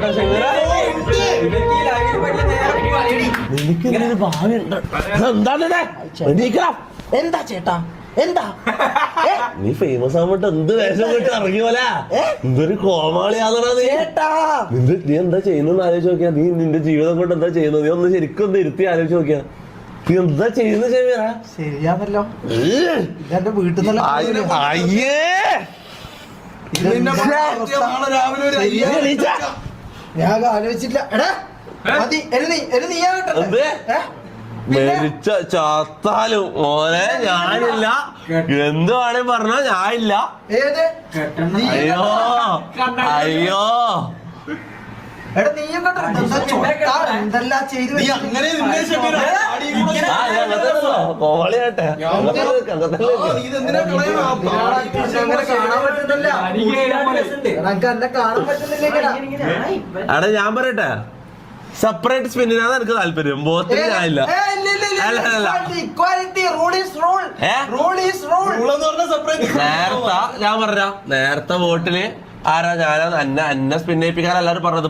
കേട്ടോ ഷമീറ. നിനക്ക് ഇതിനൊരു ഭാവി ഉണ്ട്. എന്താണ് എന്താ ചേട്ടാ എന്താ നീ ഫേമസ് ആവുമ്പോട്ട് എന്ത് വേഷം കിട്ടി ഇറങ്ങി പോലെ എന്തൊരു കോമാളിയാണെടാ നീ. നീ എന്താ ചെയ്യുന്നെന്ന് ആലോചിച്ച് നോക്കിയാ. നീ നിന്റെ ജീവിതം കൊണ്ട് എന്താ ചെയ്യുന്നത്? നീ ഒന്ന് ശരിക്കും ഒന്ന് ഇരുത്തി ആലോചിച്ച് നോക്കിയാ. നീ എന്താ ചെയ്യുന്ന ഷമീറ? ശരിയാണല്ലോ, ഇതെന്റെ വീട്ടിൽ നിന്നുള്ള ഞാൻ ആലോചിച്ചില്ല. എടാ മതി, മരിച്ച ചത്താലും മോനെ ഞാനില്ല. എന്ത് വേണേ പറഞ്ഞോ ഞാനില്ല. അയ്യോ അയ്യോ കോളിയാട്ടെ എടാ ഞാൻ പറയട്ടെ, സെപ്പറേറ്റ് സ്പിന്നിനാണ് എനിക്ക് താല്പര്യം. ബോത്തിൽ ഞാനില്ല. നേരത്തെ ഞാൻ പറഞ്ഞ നേരത്തെ വോട്ടില് ആരാ ഞാനാ എന്നെ സ്പിന്നയിപ്പിക്കാൻ എല്ലാരും പറഞ്ഞത്.